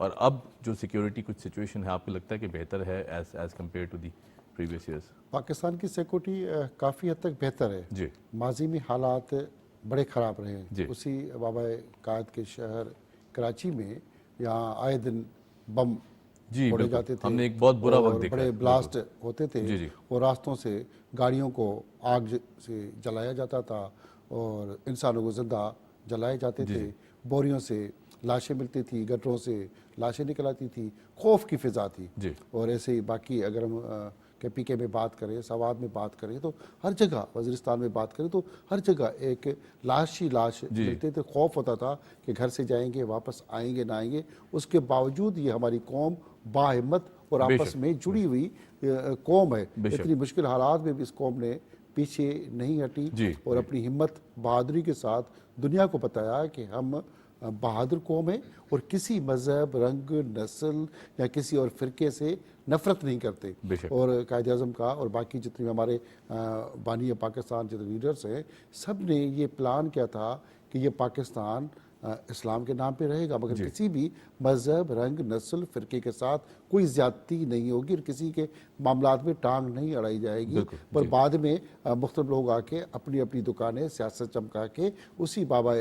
اور اب جو سیکیورٹی کچھ سچویشن ہے آپ کو لگتا ہے کہ بہتر ہے as compare to the previous years? Pakistan کی سیکورٹی کافی حد تک بہتر ہے. جی ماضی میں حالات بڑے خراب رہے ہیں. جی. اسی بابا قائد کے شہر کراچی میں یہاں آئے دن بم جی پھوڑے بالکل، جاتے تھے ہم نے ایک بہت برا وقت اور دیکھا بڑے ہے. بلاسٹ ہوتے تھے جی جی اور راستوں سے گاڑیوں کو آگ سے جلایا جاتا تھا اور انسانوں کو زندہ جلائے جاتے جی تھے. جی. بوریوں سے لاشیں ملتی تھی, گٹروں سے لاشیں نکل آتی تھی. خوف کی فضا تھی. جی اور ایسے ہی باقی اگر ہم کے پی کے میں بات کریں, سوات میں بات کریں تو ہر جگہ, وزیرستان میں بات کریں تو ہر جگہ ایک لاش ہی لاش جی. ملتے تھے. خوف ہوتا تھا کہ گھر سے جائیں گے, واپس آئیں گے نہ آئیں گے. اس کے باوجود یہ ہماری قوم باہمت اور بے آپس شک میں جڑی ہوئی قوم ہے. بے شک. اتنی مشکل حالات میں بھی اس قوم نے پیچھے نہیں ہٹی جی اور جی اپنی ہمت بہادری کے ساتھ دنیا کو بتایا کہ ہم بہادر قوم ہے اور کسی مذہب, رنگ, نسل یا کسی اور فرقے سے نفرت نہیں کرتے. بے شک. اور قائد اعظم کا اور باقی جتنے ہمارے بانی پاکستان جتنے لیڈرز ہیں, سب نے یہ پلان کیا تھا کہ یہ پاکستان اسلام کے نام پہ رہے گا, مگر جی کسی بھی مذہب, رنگ, نسل, فرقے کے ساتھ کوئی زیادتی نہیں ہوگی اور کسی کے معاملات میں ٹانگ نہیں اڑائی جائے گی. بالکل. پر جی بعد میں مختلف لوگ آ کے اپنی اپنی دکانیں سیاست چمکا کے اسی بابا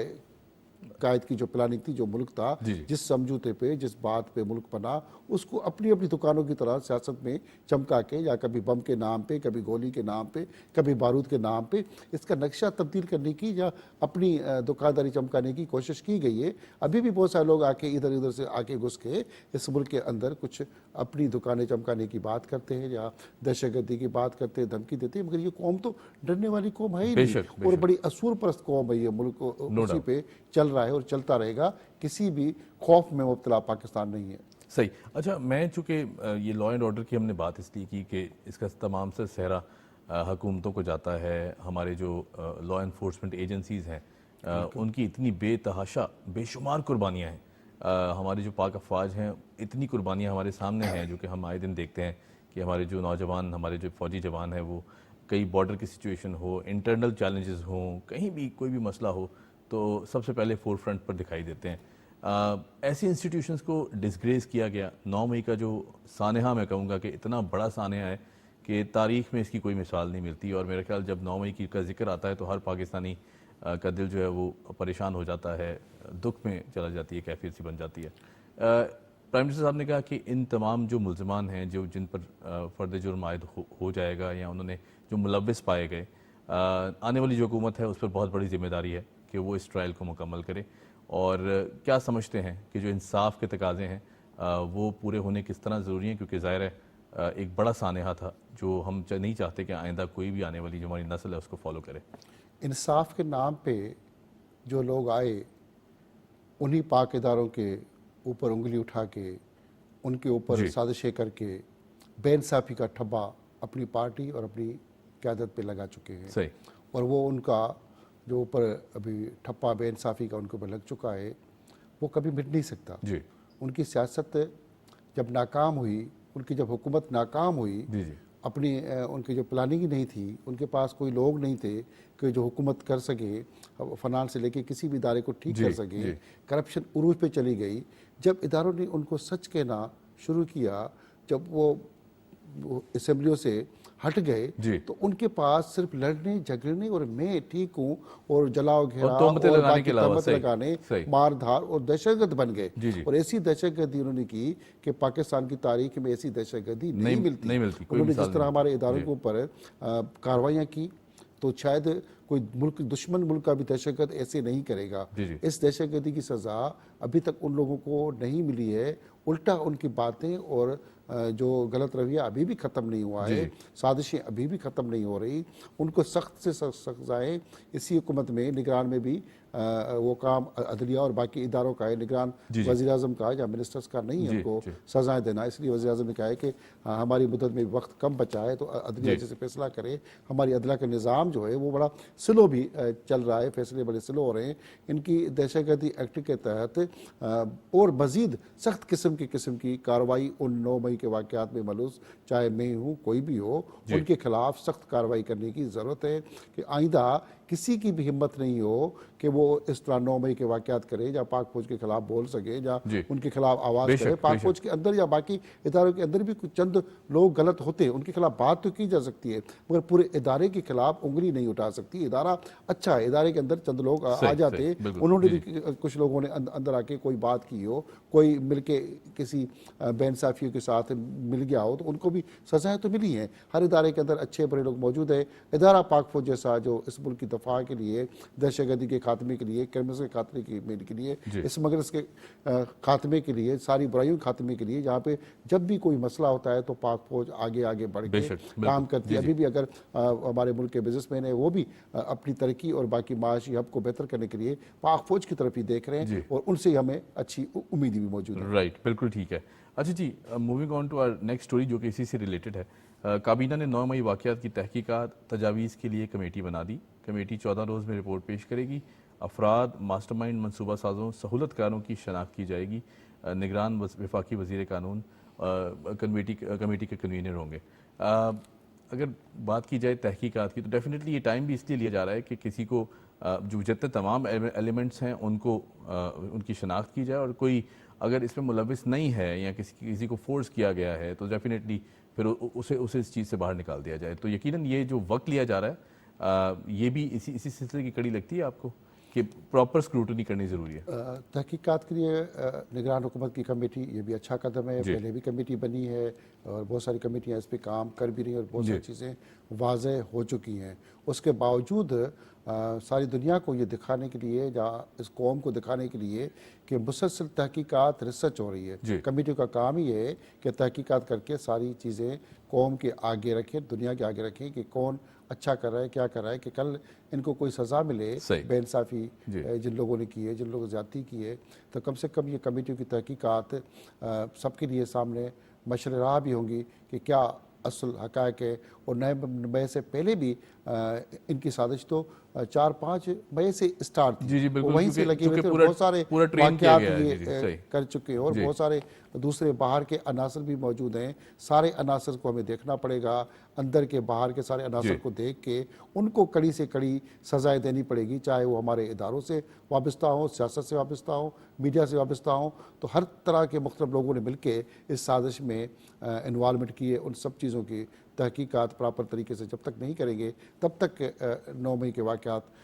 قائد کی جو پلاننگ تھی, جو ملک تھا, جی جی. جس سمجھوتے پہ, جس بات پہ ملک بنا, اس کو اپنی اپنی دکانوں کی طرح سیاست میں چمکا کے, یا کبھی بم کے نام پہ, کبھی گولی کے نام پہ, کبھی بارود کے نام پہ, اس کا نقشہ تبدیل کرنے کی یا اپنی دکانداری چمکانے کی کوشش کی گئی ہے. ابھی بھی بہت سارے لوگ آ کے ادھر ادھر سے آ کے گھس کے اس ملک کے اندر کچھ اپنی دکانیں چمکانے کی بات کرتے ہیں یا دہشت گردی کی بات کرتے ہیں, دھمکی دیتے ہیں. مگر یہ قوم تو ڈرنے والی قوم ہے ہی بے نہیں شک بے اور شک. بڑی اصول پرست قوم ہے. یہ ملک نو اسی ڈاؤٹ. پہ چل رہا ہے اور چلتا رہے گا. کسی بھی خوف میں مبتلا پاکستان نہیں ہے. صحیح. اچھا, میں چونکہ یہ لا اینڈ آرڈر کی ہم نے بات اس لیے کی کہ اس کا تمام سے صحرا حکومتوں کو جاتا ہے. ہمارے جو لا انفورسمنٹ ایجنسیز ہیں ان کی اتنی بے تحاشا بے شمار قربانیاں ہیں. ہماری جو پاک افواج ہیں, اتنی قربانیاں ہمارے سامنے ہیں جو کہ ہم آئے دن دیکھتے ہیں کہ ہمارے جو نوجوان, ہمارے جو فوجی جوان ہیں, وہ کئی بارڈر کی سچویشن ہو, انٹرنل چیلنجز ہوں, کہیں بھی کوئی بھی مسئلہ ہو تو سب سے پہلے فور فرنٹ پر دکھائی دیتے ہیں. ایسی انسٹیٹیوشنز کو ڈسگریس کیا گیا. 9 مئی کا جو سانحہ, میں کہوں گا کہ اتنا بڑا سانحہ ہے کہ تاریخ میں اس کی کوئی مثال نہیں ملتی. اور میرا خیال جب 9 مئی کا ذکر آتا ہے تو ہر پاکستانی کا دل جو ہے وہ پریشان ہو جاتا ہے, دکھ میں چلا جاتی ہے, کیفیت سی بن جاتی ہے. پرائم منسٹر صاحب نے کہا کہ ان تمام جو ملزمان ہیں جن پر فرد جرم عائد ہو جائے گا یا انہوں نے جو ملوث پائے گئے, آنے والی جو حکومت ہے اس پر بہت بڑی ذمہ داری ہے کہ وہ اس ٹرائل کو مکمل کرے. اور کیا سمجھتے ہیں کہ جو انصاف کے تقاضے ہیں وہ پورے ہونے کس طرح ضروری ہیں, کیونکہ ظاہر ہے ایک بڑا سانحہ تھا جو ہم نہیں چاہتے کہ آئندہ کوئی بھی آنے والی جو ہماری نسل ہے اس کو فالو کرے. انصاف کے نام پہ جو لوگ آئے, انہی پاک اداروں کے اوپر انگلی اٹھا کے, ان کے اوپر جی سازشیں کر کے بے انصافی کا ٹھبا اپنی پارٹی اور اپنی قیادت پہ لگا چکے ہیں. صحیح. اور وہ ان کا جو اوپر ابھی ٹھپا بے انصافی کا ان کے اوپر لگ چکا ہے, وہ کبھی مٹ نہیں سکتا. جی ان کی سیاست جب ناکام ہوئی, ان کی جب حکومت ناکام ہوئی, جی جی اپنی ان کی جو پلاننگ ہی نہیں تھی, ان کے پاس کوئی لوگ نہیں تھے کہ جو حکومت کر سکے, فنانس سے لے کے کسی بھی ادارے کو ٹھیک جی کر سکے. جی کرپشن عروج پہ چلی گئی. جب اداروں نے ان کو سچ کہنا شروع کیا, جب وہ اسمبلیوں سے ہٹ گئے, جی تو ان کے پاس صرف لڑنے جھگڑنے اور میں ٹھیک ہوں اور جلاؤ اور گھیراؤ تہمتیں اور لگانے کے باقی علاوہ. تہمت صحیح لگانے, صحیح. مار دھار اور دہشت گرد بن گئے. جی جی اور ایسی دہشت گردی انہوں نے کی کہ پاکستان کی تاریخ میں ایسی دہشت گردی نہیں ملتی. نہیں ملتی, کوئی انہوں نے مثال جس طرح نہیں ہمارے ملتی. اداروں جی کے اوپر کارروائیاں کی, تو شاید کوئی ملک, دشمن ملک کا بھی دہشت گرد ایسے نہیں کرے گا. جی جی اس دہشت گردی کی سزا ابھی تک ان لوگوں کو نہیں ملی ہے. الٹا ان کی باتیں اور جو غلط رویہ ابھی بھی ختم نہیں ہوا جی ہے, جی سازشیں ابھی بھی ختم نہیں ہو رہی. ان کو سخت سے سخت سزائیں اسی حکومت میں, نگران میں بھی وہ کام عدلیہ اور باقی اداروں کا ہے, نگران جی جی وزیر اعظم کا یا منسٹرز کا نہیں ہے ان جی کو جی سزائیں دینا. اس لیے وزیر اعظم نے کہا ہے کہ ہماری مدت میں وقت کم بچا ہے تو عدلیہ جی جیسے فیصلہ کرے. ہماری عدلیہ کا نظام جو ہے وہ بڑا سلو بھی چل رہا ہے, فیصلے بڑے سلو ہو رہے ہیں. ان کی دہشت گردی ایکٹ کے تحت اور مزید سخت قسم کی کارروائی ان 9 مئی کے واقعات میں ملوث, چاہے میں ہوں کوئی بھی ہو, جی ان کے خلاف سخت کارروائی کرنے کی ضرورت ہے کہ آئندہ کسی کی بھی ہمت نہیں ہو کہ وہ اس طرح 9 مئی کے واقعات کرے یا پاک فوج کے خلاف بول سکے یا جی۔ ان کے خلاف آواز بے کرے. شک، پاک بے فوج کے اندر یا باقی اداروں کے اندر بھی کچھ چند لوگ غلط ہوتے ہیں, ان کے خلاف بات تو کی جا سکتی ہے, مگر پورے ادارے کے خلاف انگلی نہیں اٹھا سکتی. ادارہ اچھا ہے, ادارے کے اندر چند لوگ آ جاتے ہیں, بالکل، انہوں نے بھی کچھ لوگوں نے اندر آ کے کوئی بات کی ہو, کوئی مل کے کسی بے انصافیوں کے ساتھ مل گیا ہو, تو ان کو بھی سزائیں تو ملی ہیں. ہر ادارے کے اندر اچھے برے لوگ موجود ہیں. ادارہ پاک فوج جیسا جو اس ملک کی دفاع کے لیے, دہشت گردی کے خاتمے کے لیے, کرمز کے خاتمے کے لیے, اس مگرس کے خاتمے کے لیے, ساری برائیوں کے خاتمے کے لیے, جہاں پہ جب بھی کوئی مسئلہ ہوتا ہے تو پاک فوج آگے بڑھ کے کام کرتی ہے. ابھی بھی اگر ہمارے ملک کے بزنس مین ہیں وہ بھی اپنی ترقی اور باقی معاشی ہب کو بہتر کرنے کے لیے پاک فوج کی طرف ہی دیکھ رہے ہیں, اور ان سے ہمیں اچھی امید بھی موجود ہے. رائٹ, بالکل ٹھیک ہے. اچھا جی, moving on to our next story جو کہ اسی سے ریلیٹڈ ہے. کابینہ نے 9 مئی واقعات کی تحقیقات تجاویز کے لیے کمیٹی بنا دی. کمیٹی 14 روز میں رپورٹ پیش کرے گی. افراد, ماسٹر مائنڈ, منصوبہ سازوں, سہولت کاروں کی شناخت کی جائے گی. نگران وفاقی وزیر قانون کمیٹی کے کنوینر ہوں گے. اگر بات کی جائے تحقیقات کی تو ڈیفینیٹلی یہ ٹائم بھی اس لیے لیا جا رہا ہے کہ کسی کو جو جتنے تمام ایلیمنٹس ہیں ان کو ان کی شناخت کی جائے, اور کوئی اگر اس میں ملوث نہیں ہے یا کسی کو فورس کیا گیا ہے تو ڈیفینیٹلی پھر اسے اس چیز سے باہر نکال دیا جائے. تو یقیناً یہ جو وقت لیا جا رہا ہے یہ بھی اسی سلسلے کی کڑی لگتی ہے آپ کو کہ پراپر اسکروٹنی کرنی ضروری ہے. تحقیقات کے لیے نگران حکومت کی کمیٹی یہ بھی اچھا قدم ہے. جی. پہلے بھی کمیٹی بنی ہے اور بہت ساری کمیٹیاں اس پہ کام کر بھی رہی ہیں اور بہت ساری چیزیں واضح ہو چکی ہیں. اس کے باوجود ساری دنیا کو یہ دکھانے کے لیے یا اس قوم کو دکھانے کے لیے کہ مسلسل تحقیقات ریسرچ ہو رہی ہے. کمیٹی کا کام ہی ہے کہ تحقیقات کر کے ساری چیزیں قوم کے آگے رکھیں, دنیا کے آگے رکھیں کہ کون اچھا کر رہا ہے, کیا کر رہا ہے, کہ کل ان کو کوئی سزا ملے بے انصافی جن لوگوں نے کی ہے, جن لوگوں نے زیادتی کی ہے, تو کم سے کم یہ کمیٹیوں کی تحقیقات سب کے لیے سامنے مشرِ راہ بھی ہوں گی کہ کیا اصل حقائق ہے. اور 9 مئی سے پہلے بھی ان کی سازش تو 4-5 مئی سے اسٹارٹ تھی, وہیں سے لگے ہوئے تھے. بہت سارے واقعات یہ کر چکے ہیں اور بہت سارے دوسرے باہر کے عناصر بھی موجود ہیں. سارے عناصر کو ہمیں دیکھنا پڑے گا, اندر کے باہر کے سارے عناصر کو دیکھ کے ان کو کڑی سے کڑی سزائیں دینی پڑے گی, چاہے وہ ہمارے اداروں سے وابستہ ہوں, سیاست سے وابستہ ہوں, میڈیا سے وابستہ ہوں. تو ہر طرح کے مختلف لوگوں نے مل کے اس سازش میں انوالومنٹ کی ہے. ان سب چیزوں کی تحقیقات پراپر طریقے سے جب تک نہیں کریں گے تب تک 9 مئی کے واقعات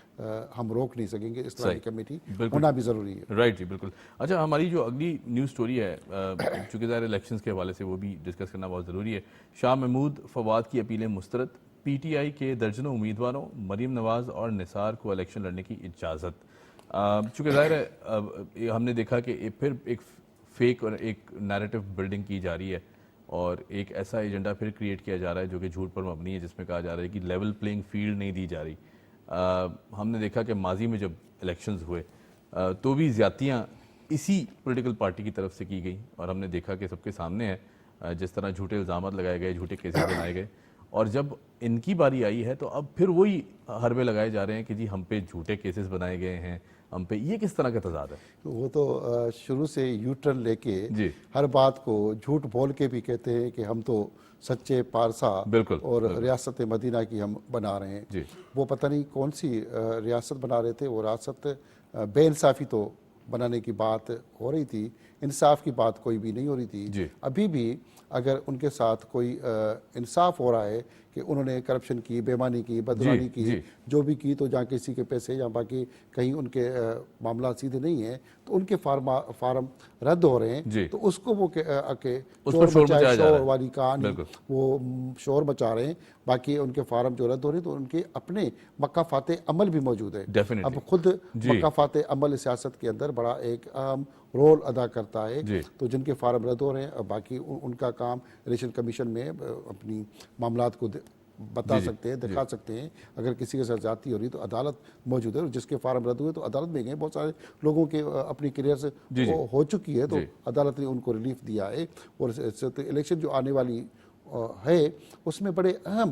ہم روک نہیں سکیں گے. اس طرح کی کمیٹی ہونا بھی ضروری ہے. رائٹ جی, بالکل. اچھا, ہماری جو اگلی نیوز سٹوری ہے چونکہ ظاہر الیکشنز کے حوالے سے وہ بھی ڈسکس کرنا بہت ضروری ہے. شاہ محمود فواد کی اپیلیں مسترد. پی ٹی آئی کے درجنوں امیدواروں مریم نواز اور نثار کو الیکشن لڑنے کی اجازت. چونکہ ظاہر ہے ہم نے دیکھا کہ پھر ایک فیک اور ایک نیریٹو بلڈنگ کی جا رہی ہے اور ایک ایسا ایجنڈا پھر کریٹ کیا جا رہا ہے جو کہ جھوٹ پر مبنی ہے, جس میں کہا جا رہا ہے کہ لیول پلینگ فیلڈ نہیں دی جا رہی. ہم نے دیکھا کہ ماضی میں جب الیکشنز ہوئے تو بھی زیادتیاں اسی پولیٹیکل پارٹی کی طرف سے کی گئیں, اور ہم نے دیکھا کہ سب کے سامنے ہے جس طرح جھوٹے الزامات لگائے گئے, جھوٹے کیسز بنائے گئے. اور جب ان کی باری آئی ہے تو اب پھر وہی حربے لگائے جا رہے ہیں کہ جی ہم پہ جھوٹے کیسز بنائے گئے ہیں, ہم پہ. یہ کس طرح کا تضاد ہے؟ وہ تو شروع سے یو ٹرن لے کے ہر بات کو جھوٹ بول کے بھی کہتے ہیں کہ ہم تو سچے پارسا اور ریاست مدینہ کی ہم بنا رہے ہیں. وہ پتہ نہیں کون سی ریاست بنا رہے تھے. وہ ریاست بے انصافی تو بنانے کی بات ہو رہی تھی, انصاف کی بات کوئی بھی نہیں ہو رہی تھی. ابھی بھی اگر ان کے ساتھ کوئی انصاف ہو رہا ہے کہ انہوں نے کرپشن کی, بےمانی کی, بدعنوانی کی, جو بھی کی, تو جہاں کسی کے پیسے یا باقی کہیں ان کے معاملات سیدھے نہیں ہیں تو ان کے فارم رد ہو رہے ہیں, تو اس کو وہ شور والی کہانی وہ شور مچا رہے ہیں. باقی ان کے فارم جو رد ہو رہے ہیں تو ان کے اپنے مقافات عمل بھی موجود ہے. اب خود مقافات عمل سیاست کے اندر بڑا ایک اہم رول ادا کرتا ہے. تو جن کے فارم رد ہو رہے ہیں, باقی ان کا کام الیکشن کمیشن میں اپنی معاملات کو بتا سکتے ہیں, دکھا سکتے ہیں. اگر کسی کے ساتھ زیادتی ہو رہی تو عدالت موجود ہے, اور جس کے فارم رد ہوئے تو عدالت میں گئے. بہت سارے لوگوں کے اپنی کیریئر سے ہو چکی ہے تو عدالت نے ان کو ریلیف دیا ہے. اور الیکشن جو آنے والی ہے اس میں بڑے اہم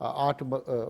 8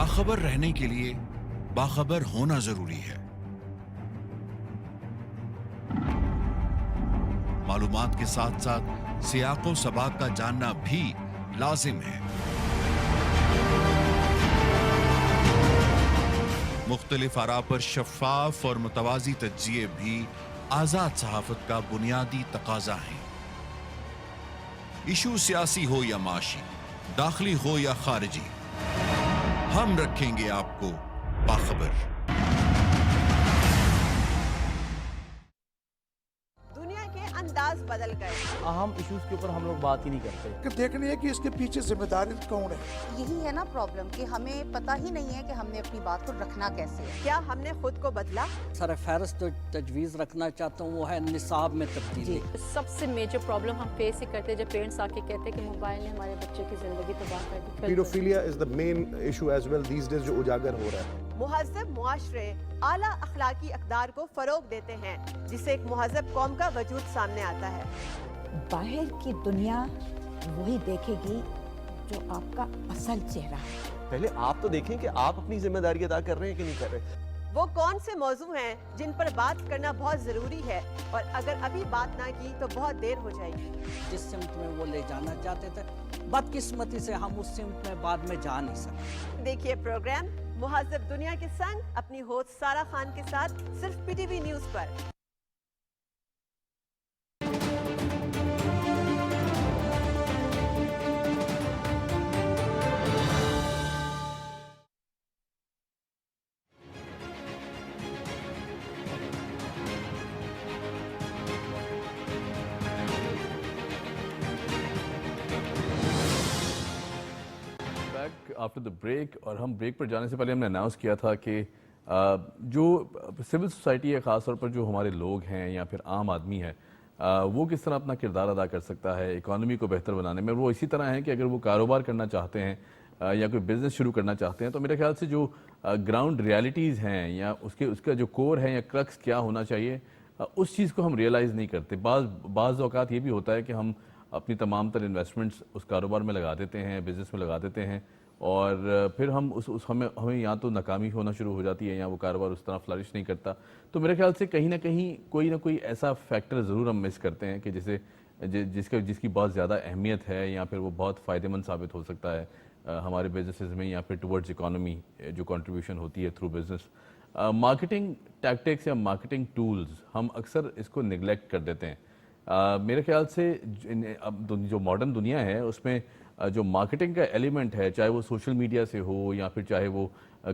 باخبر رہنے کے لیے باخبر ہونا ضروری ہے. معلومات کے ساتھ ساتھ سیاق و سباق کا جاننا بھی لازم ہے. مختلف آراء پر شفاف اور متوازی تجزیے بھی آزاد صحافت کا بنیادی تقاضا ہیں. ایشو سیاسی ہو یا معاشی، داخلی ہو یا خارجی، ہم رکھیں گے آپ کو باخبر. دنیا کے انداز بدل گئے. اہم ایشوز کے اوپر ہم لوگ بات ہی نہیں کرتے. کہ دیکھنی ہے کہ اس کے پیچھے ذمہ دار کون ہے. یہی ہے نا پرابلم کہ ہمیں پتہ ہی نہیں ہے کہ ہم نے اپنی بات کو رکھنا کیسے ہے. کیا ہم نے خود کو بدلا؟ سر فہرست جو تجویز رکھنا چاہتا ہوں وہ ہے نصاب میں تبدیلی. سب سے میجر پرابلم ہم فیس ہی کرتے ہیں جب پیرنٹس آ کے کہتے ہیں کہ موبائل نے ہمارے بچے کی زندگی تباہ کر دی. Paedophilia is the main issue as well these days جو اجاگر ہو رہا ہے. مہذب معاشرے اعلیٰ اخلاقی اقدار کو فروغ دیتے ہیں جس سے ایک مہذب قوم کا وجود سامنے آتا ہے. باہر کی دنیا وہی دیکھے گی جو آپ کا اصل چہرہ ہے. پہلے آپ تو دیکھیں کہ آپ اپنی ذمہ داری ادا کر رہے ہیں کہ نہیں کر رہے. وہ کون سے موضوع ہیں جن پر بات کرنا بہت ضروری ہے اور اگر ابھی بات نہ کی تو بہت دیر ہو جائے گی. جس سمت میں وہ لے جانا چاہتے تھے بدقسمتی سے ہم اس سمت میں بعد میں جا نہیں سکتے. دیکھیے پروگرام مہذب دنیا کے سنگ اپنی ہوسٹ سارا خان کے ساتھ صرف P T V news per. After the break. اور ہم بریک پر جانے سے پہلے ہم نے اناؤنس کیا تھا کہ جو سول سوسائٹی ہے، خاص طور پر جو ہمارے لوگ ہیں یا پھر عام آدمی ہے، وہ کس طرح اپنا کردار ادا کر سکتا ہے اکانومی کو بہتر بنانے میں. وہ اسی طرح ہے کہ اگر وہ کاروبار کرنا چاہتے ہیں یا کوئی بزنس شروع کرنا چاہتے ہیں تو میرے خیال سے جو گراؤنڈ ریالٹیز ہیں یا اس کا جو کور ہے یا کرکس کیا ہونا چاہیے، اس چیز کو ہم ریئلائز نہیں کرتے. بعض اوقات یہ بھی ہوتا ہے کہ ہم اپنی تمام تر انویسٹمنٹس اس کاروبار میں لگا دیتے ہیں، بزنس میں لگا دیتے ہیں، اور پھر ہمیں یا تو ناکامی ہونا شروع ہو جاتی ہے یا وہ کاروبار اس طرح فلرش نہیں کرتا. تو میرے خیال سے کہیں نہ کہیں کوئی نہ کوئی ایسا فیکٹر ضرور ہم مس کرتے ہیں کہ جس کی بہت زیادہ اہمیت ہے یا پھر وہ بہت فائدہ مند ثابت ہو سکتا ہے ہمارے بزنسز میں یا پھر ٹورڈز اکانومی جو کنٹریبیوشن ہوتی ہے تھرو بزنس. مارکیٹنگ ٹیکٹکس یا مارکیٹنگ ٹولز ہم اکثر اس کو نگلیکٹ کر دیتے ہیں. میرے خیال سے جو ماڈرن دنیا ہے اس میں جو مارکیٹنگ کا ایلیمنٹ ہے، چاہے وہ سوشل میڈیا سے ہو یا پھر چاہے وہ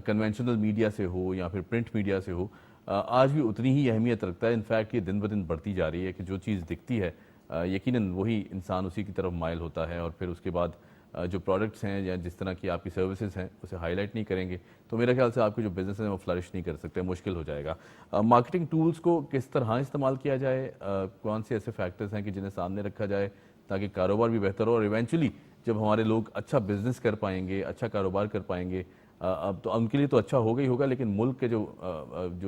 کنونشنل میڈیا سے ہو یا پھر پرنٹ میڈیا سے ہو، آج بھی اتنی ہی اہمیت رکھتا ہے. انفیکٹ یہ دن بدن بڑھتی جا رہی ہے کہ جو چیز دکھتی ہے یقیناً وہی انسان اسی کی طرف مائل ہوتا ہے، اور پھر اس کے بعد جو پروڈکٹس ہیں یا جس طرح کی آپ کی سروسز ہیں اسے ہائی لائٹ نہیں کریں گے تو میرے خیال سے آپ کے جو بزنس ہیں وہ فلرش نہیں کر سکتے، مشکل ہو جائے گا. مارکیٹنگ ٹولز کو کس طرح استعمال کیا جائے، کون سے ایسے فیکٹرز ہیں کہ جنہیں سامنے رکھا جائے تاکہ کاروبار بھی بہتر ہو، اور ایونچولی جب ہمارے لوگ اچھا بزنس کر پائیں گے، اچھا کاروبار کر پائیں گے، اب تو ان کے لیے تو اچھا ہوگا ہی ہوگا، لیکن ملک کے جو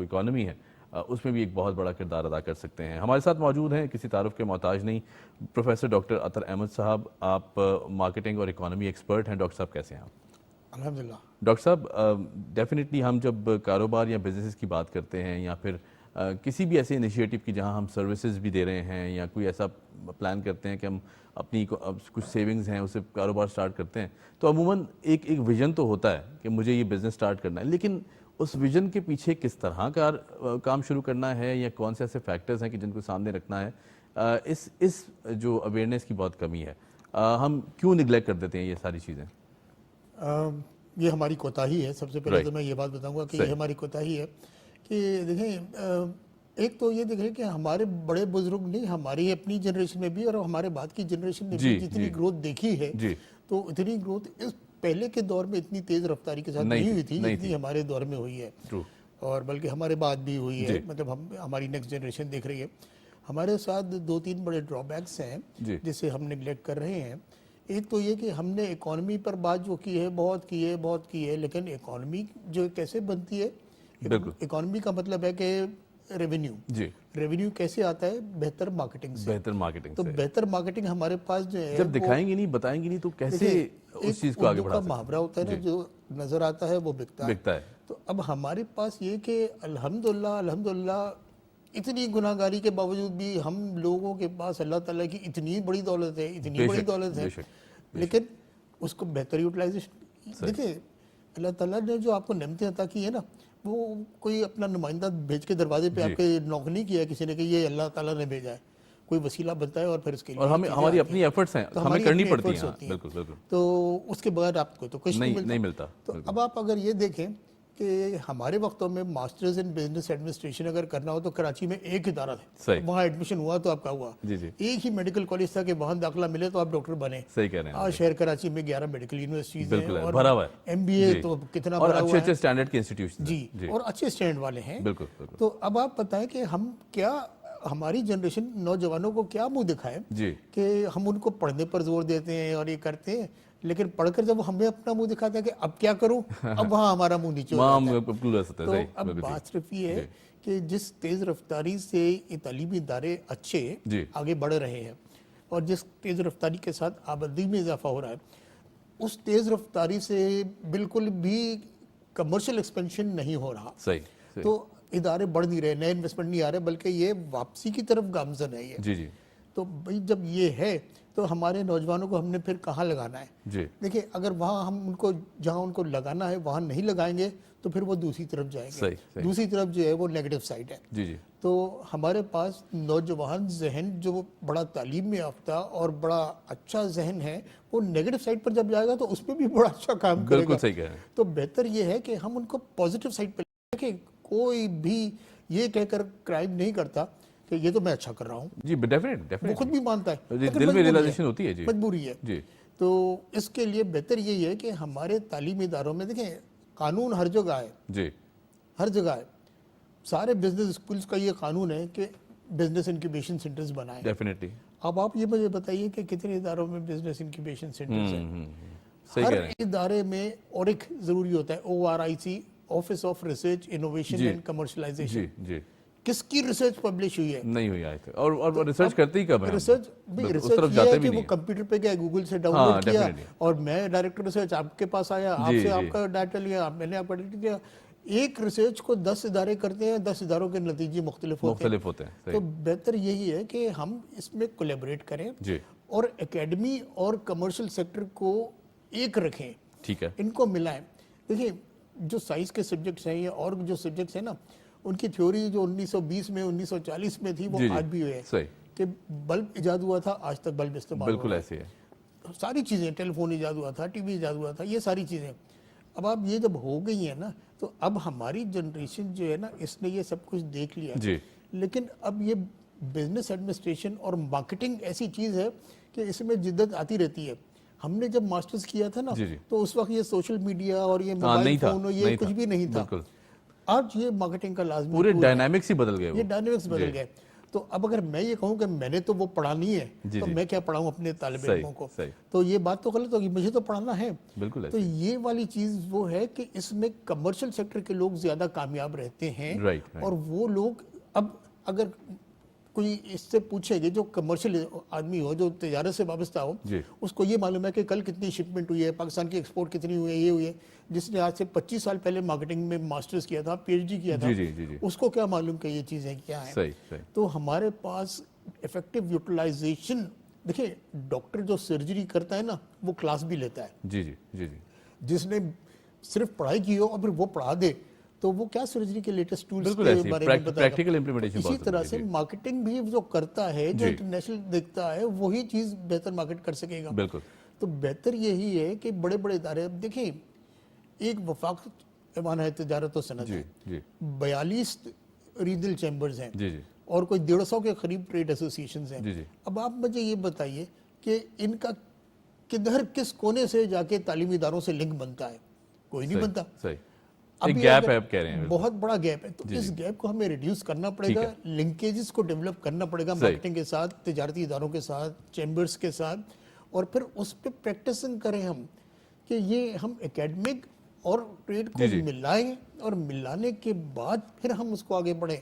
اکانومی ہے اس میں بھی ایک بہت بڑا کردار ادا کر سکتے ہیں. ہمارے ساتھ موجود ہیں، کسی تعارف کے محتاج نہیں، پروفیسر ڈاکٹر اطہر احمد صاحب. آپ مارکیٹنگ اور اکانومی ایکسپرٹ ہیں. ڈاکٹر صاحب کیسے ہیں آپ؟ الحمدللہ. ڈاکٹر صاحب ڈیفینیٹلی ہم جب کاروبار یا بزنس کی بات کرتے ہیں یا پھر کسی بھی ایسے انیشیٹو کی جہاں ہم سروسز بھی دے رہے ہیں یا کوئی ایسا پلان کرتے ہیں کہ ہم اپنی کچھ سیونگز ہیں اسے کاروبار سٹارٹ کرتے ہیں، تو عموماً ایک ویژن تو ہوتا ہے کہ مجھے یہ بزنس سٹارٹ کرنا ہے، لیکن اس ویژن کے پیچھے کس طرح کام شروع کرنا ہے یا کون سے ایسے فیکٹرز ہیں کہ جن کو سامنے رکھنا ہے، اس جو اویئرنیس کی بہت کمی ہے. ہم کیوں نگلیکٹ کر دیتے ہیں یہ ساری چیزیں؟ یہ ہماری کوتاہی ہے. سب سے پہلے تو میں یہ بات بتاؤں گا کہ یہ ہماری کوتاہی ہے کہ دیکھیں، ایک تو یہ دیکھیں کہ ہمارے بڑے بزرگ نہیں، ہماری اپنی جنریشن میں بھی اور ہمارے بعد کی جنریشن میں بھی جتنی گروتھ دیکھی ہے تو اتنی گروتھ اس پہلے کے دور میں اتنی تیز رفتاری کے ساتھ نہیں ہوئی تھی جتنی ہمارے دور میں ہوئی ہے، اور بلکہ ہمارے بعد بھی ہوئی ہے. مطلب ہماری نیکسٹ جنریشن دیکھ رہی ہے. ہمارے ساتھ 2-3 بڑے ڈرا بیکس ہیں جسے ہم نگلیکٹ کر رہے ہیں. ایک تو یہ کہ ہم نے اکانومی پر بات جو کی ہے بہت کی ہے، لیکن اکانومی جو کیسے بنتی ہے، اکانومی کا مطلب ہے کہ ریونیو کیسے آتا ہے؟ بہتر مارکیٹنگ سے. تو بہتر مارکیٹنگ ہمارے پاس جو ہے، جب دکھائیں گے نہیں، بتائیں گے نہیں تو کیسے اس چیز کو آگے بڑھا سکتے ہیں؟ محاورہ ہوتا ہے نا جو نظر آتا ہے وہ بکتا ہے. تو اب ہمارے پاس یہ کہ الحمدللہ اتنی گناہ گاری کے باوجود بھی ہم لوگوں کے پاس اللہ تعالیٰ کی اتنی بڑی دولت ہے لیکن اس کو بہتر یوٹیلائزیشن. دیکھیں اللہ تعالیٰ نے جو آپ کو نعمتیں عطا کی ہے نا, وہ کوئی اپنا نمائندہ بھیج کے دروازے پہ آپ کے نوک نہیں کیا کسی نے کہ یہ اللہ تعالیٰ نے بھیجا ہے, کوئی وسیلہ بنتا ہے اور پھر اس کے لیے اور ہماری اپنی ایفرٹس ہیں, ہمیں کرنی پڑتی ہیں. بالکل بالکل. تو اس کے بغیر آپ کو تو کچھ نہیں ملتا. تو اب آپ اگر یہ دیکھیں کہ ہمارے وقتوں میں ماسٹرز ان بزنس ایڈمنسٹریشن اگر کرنا ہو تو کراچی میں ایک ادارہ تھا, وہاں ایڈمیشن ہوا تو آپ کا ہوا. ایک ہی میڈیکل کالج تھا کہ وہاں داخلہ ملے تو آپ ڈاکٹر بنے. صحیح کہہ رہے ہیں. آج شہر کراچی میں 11 میڈیکل یونیورسٹیز ہیں اور بھرا ہوا ہے. MBA تو کتنا بھرا ہوا ہے, اچھے اسٹینڈرڈ کے انسٹیٹیوشن جی, اور اچھے اسٹینڈرڈ والے ہیں. بالکل. تو اب آپ بتائیں کہ ہم کیا, ہماری جنریشن نوجوانوں کو کیا منہ دکھائے کہ ہم ان کو پڑھنے پر زور دیتے ہیں اور یہ کرتے ہیں, لیکن پڑھ کر جب ہمیں اپنا منہ دکھاتے ہیں کہ اب کیا کروں, اب وہاں ہمارا منہ نیچے ہو جاتا ہے. تو اب بات صرف یہ ہے کہ جس تیز رفتاری سے یہ تعلیمی ادارے اچھے آگے بڑھ رہے ہیں اور جس تیز رفتاری کے ساتھ آبادی میں اضافہ ہو رہا ہے, اس تیز رفتاری سے بالکل بھی کمرشل ایکسپینشن نہیں ہو رہا. تو ادارے بڑھ نہیں رہے, نئے انویسٹمنٹ نہیں آ رہے, بلکہ یہ واپسی کی طرف گامزن ہے یہ. تو بھئی جب یہ ہے تو ہمارے نوجوانوں کو ہم نے پھر کہاں لگانا ہے؟ دیکھیں اگر وہاں ہم ان کو جہاں ان کو لگانا ہے وہاں نہیں لگائیں گے تو پھر وہ دوسری طرف جائیں گے. دوسری طرف جو ہے وہ نیگیٹو سائڈ ہے. تو ہمارے پاس نوجوان ذہن جو بڑا تعلیم میں یافتہ اور بڑا اچھا ذہن ہے, وہ نیگیٹو سائڈ پر جب جائے گا تو اس پہ بھی بڑا اچھا کام کرے گا. تو بہتر یہ ہے کہ ہم ان کو پازیٹیو سائڈ پہ کہ کوئی بھی یہ کہہ کر کرائم نہیں کرتا کہ یہ تو میں اچھا کر رہا ہوں. جی ڈیفینیٹ, وہ خود بھی مانتا ہے, دل میں ریلائزیشن ہوتی ہے. مجبوری ہے. تو اس کے لیے بہتر یہی ہے کہ ہمارے تعلیمی اداروں میں دیکھیں قانون ہر جگہ ہے, ہر جگہ ہے. سارے بزنس اسکولز کا یہ قانون ہے کہ بزنس انکیوبیشن سینٹرز بنائیں. ڈیفینیٹلی. اب آپ یہ مجھے بتائیے کہ کتنے اداروں میں بزنس انکیوبیشن سینٹرز ہیں؟ ہر ادارے میں اور ایک ضروری ہوتا ہے ORIC, office of research innovation and commercialisation. کس کی ریسرچ پبلش ہوئی ہے؟ نہیں ہوئی آئی تھی. اور ریسرچ کرتے ہی کب ہے؟ ریسرچ یہ ہے کہ وہ کمپیوٹر پہ گیا, گوگل سے ڈاؤن لوڈ کیا اور میں ڈائریکٹر ریسرچ آپ کے پاس آیا, آپ سے آپ کا ڈاٹا لیا, میں نے آپ کا ڈاٹا کیا. ایک ریسرچ کو 10 ادارے کرتے ہیں, 10 اداروں کے نتیجے مختلف ہوتے ہیں. تو بہتر یہی ہے کہ ہم اس میں کولیبریٹ کریں اور اکیڈمی اور کمرشل سیکٹر کو ایک رکھیں, ان کو ملائیں. دیکھیں جو سائنس کے سبجیکٹس ہیں اور جو سبجیکٹس ہیں نا, ان کی تھیوری جو 1920 میں 1940 میں تھی وہ آج بھی ہے کہ بلب ایجاد ہوا تھا, آج تک بلب استعمال بالکل ایسے ہے. ساری چیزیں, ٹیلی فون ایجاد ہوا تھا, ٹی وی ایجاد ہوا تھا, یہ ساری چیزیں. اب آپ یہ جب ہو گئی ہیں نا تو اب ہماری جنریشن جو ہے نا اس نے یہ سب کچھ دیکھ لیا. لیکن اب یہ بزنس ایڈمنسٹریشن اور مارکیٹنگ ایسی چیز ہے کہ اس میں جدت آتی رہتی ہے. ہم نے جب ماسٹرز کیا تھا نا تو اس وقت یہ سوشل میڈیا اور یہ موبائل فون یہ کچھ بھی نہیں تھا. آج یہ مارکیٹنگ کا لازمی, پورے ڈائنامکس ہی بدل گئے, یہ ڈائنامکس بدل گئے. تو اب اگر میں یہ کہوں کہ میں نے تو وہ پڑھا نہیں ہے تو میں کیا پڑھاؤں اپنے طالب علموں کو, تو یہ بات تو غلط ہوگی, مجھے تو پڑھانا ہے. تو یہ والی چیز وہ ہے کہ اس میں کمرشل سیکٹر کے لوگ زیادہ کامیاب رہتے ہیں. اور وہ لوگ اب اگر کوئی اس سے پوچھے گے جو کمرشل آدمی ہو, جو تجارت سے وابستہ ہو, اس کو یہ معلوم ہے کہ کل کتنی شپمنٹ ہوئی ہے, پاکستان کی ایکسپورٹ کتنی ہوئی ہے, یہ ہوئی ہے. جس نے آج سے 25 سال پہلے مارکیٹنگ میں ماسٹرز کیا تھا, PhD کیا تھا, اس کو کیا معلوم کہ یہ چیزیں کیا ہیں. تو ہمارے پاس ایفیکٹو یوٹیلائزیشن, دیکھیں ڈاکٹر جو سرجری کرتا ہے نا وہ کلاس بھی لیتا ہے. جس نے صرف پڑھائی کی ہو اور پھر وہ پڑھا دے تو وہ کیا سرجری کے لیٹسٹ ٹولز کے بارے میں بتائے گا. اسی طرح سے مارکیٹنگ بھی جو کرتا ہے, جو انٹرنیشنل دیکھتا ہے, وہی چیز بہتر مارکیٹ کر سکے گا. تو بہتر یہی ہے کہ بڑے بڑے ادارے, اب دیکھیں ایک وفاق ایوان ہے تجارت و صنعت ہے, 42 ریجنل چیمبرز ہیں اور کوئی 150 کے قریب ٹریڈ ایسوسیشنز ہیں. اب آپ مجھے یہ بتائیے کہ ان کا کدھر کس کونے سے جا کے تعلیمی اداروں سے لنک بنتا ہے؟ کوئی نہیں بنتا. ایک گیپ ہے, آپ کہہ رہے ہیں, بہت بڑا گیپ ہے. تو اس گیپ کو ہمیں ریڈیوس کرنا پڑے گا, لنکیجز کو ڈیولپ کرنا پڑے گا مارکیٹنگ کے ساتھ, تجارتی اداروں کے ساتھ, چیمبرز کے ساتھ, اور پھر اس پہ پریکٹسنگ کریں ہم کہ یہ ہم اکیڈمک اور ٹریڈ کو ملائیں, اور ملانے کے بعد پھر ہم اس کو آگے بڑھیں.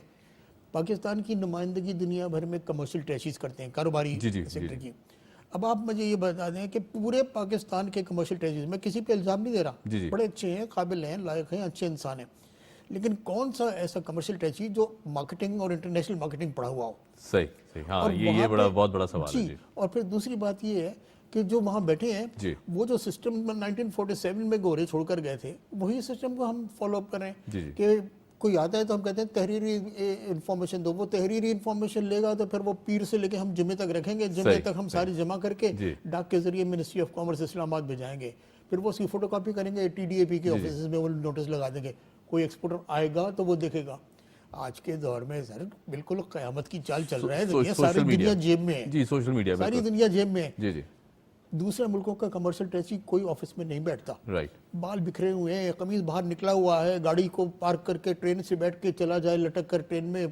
پاکستان کی نمائندگی دنیا بھر میں کمرشل ٹریشیز کرتے ہیں, کاروباری سیکٹر کی. اب آپ مجھے یہ بتا دیں کہ پورے پاکستان کے کمرشل ٹریجز میں کسی پہ الزام نہیں دے رہا, جی جی, بڑے اچھے ہیں, قابل ہیں, لائق ہیں, اچھے انسان ہیں, لیکن کون سا ایسا کمرشل ٹریجی جو مارکیٹنگ اور انٹرنیشنل مارکیٹنگ پڑھا ہوا ہو؟ صحیح صحیح, ہاں یہ بہت بڑا سوال ہے. جی, اور پھر دوسری بات یہ ہے کہ جو وہاں بیٹھے ہیں جی, وہ جو سسٹم 1947 میں گورے چھوڑ کر گئے تھے وہی سسٹم کو ہم فالو اپ کریں. جی جی, کہ کوئی آتا ہے تو ہم کہتے ہیں تحریری انفارمیشن دو, وہ تحریری انفارمیشن لے گا تو پھر وہ پیر سے لے کے ہم جمعے تک رکھیں گے, جمعے تک ہم ساری جمع کر کے ڈاک کے ذریعے منسٹری آف کامرس اسلام آباد بھیجائیں گے, پھر وہ اس کی فوٹو کاپی کریں گے, TDAP کے آفیسز میں وہ نوٹس لگا دیں گے, کوئی ایکسپورٹر آئے گا تو وہ دیکھے گا. آج کے دور میں سر بالکل قیامت کی چال چل رہا ہے, ساری دنیا جیب میں ہے. جی, سوشل میڈیا, ساری دنیا جیب میں ہے. جی جی, دوسرے ملکوں کا کمرشل ٹیکسی کوئی آفس میں نہیں بیٹھتا, رائٹ, بال بکھرے ہوئے ہیں, قمیض باہر نکلا ہوا ہے, گاڑی کو پارک کر کے ٹرین سے بیٹھ کے چلا جائے, لٹک کر ٹرین میں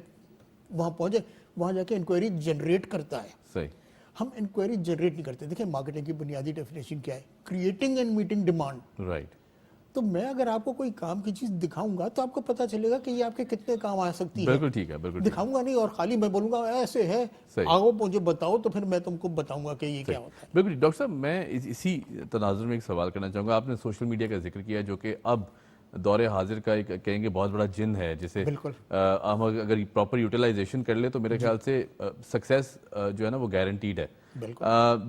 وہاں پہنچے, وہاں جا کے انکوائری جنریٹ کرتا ہے. صحیح, ہم انکوائری جنریٹ نہیں کرتے. دیکھیں مارکیٹنگ کی بنیادی ڈیفینیشن کیا ہے, creating and meeting demand. Right, تو میں اگر آپ کو کوئی کام کی چیز دکھاؤں گا تو آپ کو پتہ چلے گا کہ یہ آپ کے کتنے کام آ سکتی ہے. بالکل ٹھیک ہے, بالکل دکھاؤں گا نہیں اور خالی میں بولوں گا ایسے ہے, آؤ مجھے بتاؤ, تو پھر میں تم کو بتاؤں گا کہ یہ کیا ہوتا ہے. بالکل. ڈاکٹر صاحب, میں اسی تناظر میں ایک سوال کرنا چاہوں گا. آپ نے سوشل میڈیا کا ذکر کیا جو کہ اب دور حاضر کا ایک کہیں گے بہت بڑا جن ہے, جسے ہم اگر پراپر یوٹیلائزیشن کر لیں تو میرے خیال سے سکسیس جو ہے نا وہ گارنٹیڈ ہے.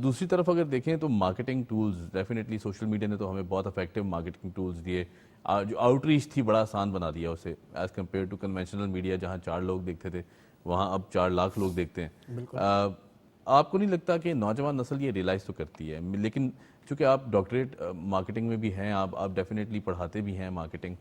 دوسری طرف اگر دیکھیں تو marketing tools, definitely social media نے تو ہمیں بہت افیکٹو مارکیٹنگ ٹولز دیے, جو آؤٹ ریچ تھی بڑا آسان بنا دیا اسے, as compare to conventional media جہاں 4 لوگ دیکھتے تھے وہاں اب 4 لاکھ لوگ دیکھتے ہیں. آپ کو نہیں لگتا کہ نوجوان نسل یہ ریلائز تو کرتی ہے, لیکن چونکہ آپ ڈاکٹریٹ مارکیٹنگ میں بھی ہیں, آپ ڈیفینیٹلی پڑھاتے بھی ہیں مارکیٹنگ,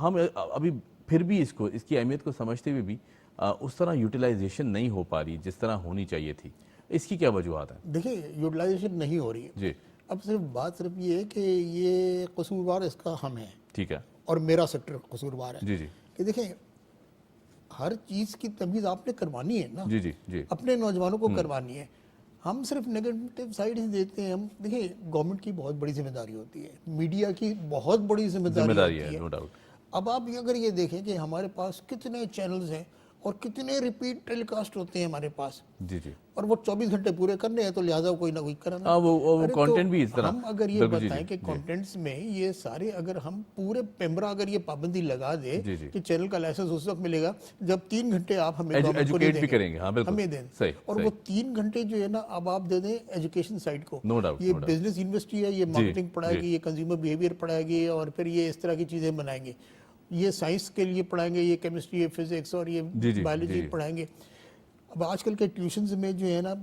ہم ابھی پھر بھی اس کی اہمیت کو سمجھتے ہوئے بھی اس طرح یوٹیلائزیشن نہیں ہو پا رہی جس طرح ہونی چاہیے تھی. اس کی کیا وجوہات ہیں؟ دیکھیں یوٹیلائزیشن نہیں ہو رہی ہے جی, اب صرف یہ ہے کہ یہ قصوروار اس کا ہم ہے, ٹھیک ہے, اور میرا سیکٹر قصوروار ہے. جی جی, کہ دیکھیں ہر چیز کی تمیز آپ نے کروانی ہے نا, جی جی جی, اپنے نوجوانوں کو کروانی ہے. ہم صرف نیگیٹو سائڈ ہی دیتے ہیں. ہم دیکھیں گورنمنٹ کی بہت بڑی ذمہ داری ہوتی ہے, میڈیا کی بہت بڑی ذمہ داری ہے, نو ڈاؤٹ. اب آپ اگر یہ دیکھیں کہ ہمارے پاس کتنے چینلز ہیں اور کتنے ریپیٹ ٹیلی کاسٹ ہوتے ہیں ہمارے پاس, جی جی, اور وہ 24 گھنٹے پورے کرنے ہیں تو لہٰذا کوئی نہ کوئی کرنا. وہ کانٹینٹ بھی اس طرح. ہم اگر یہ بتائیں کہ کانٹینٹس میں یہ سارے, اگر ہم پورے پیمرا اگر یہ پابندی لگا دے کہ چینل کا لائسنس اس وقت ملے گا جب 3 گھنٹے آپ ہمیں ایجوکیٹ بھی کریں گے, ہمیں دیں, اور وہ 3 گھنٹے جو ہے نا اب آپ دے دیں ایجوکیشن سائٹ کو. یہ بزنس یونیورسٹی ہے, یہ مارکیٹنگ پڑھائے گی, یہ کنزیومر بیہیویئر پڑھائے گی, اور پھر یہ اس طرح کی چیزیں بنائیں گے. یہ سائنس کے لیے پڑھائیں گے, یہ کیمسٹری, یہ فزکس اور یہ بایولوجی پڑھائیں گے. اب آج کل کے ٹیوشنز میں جو ہے نا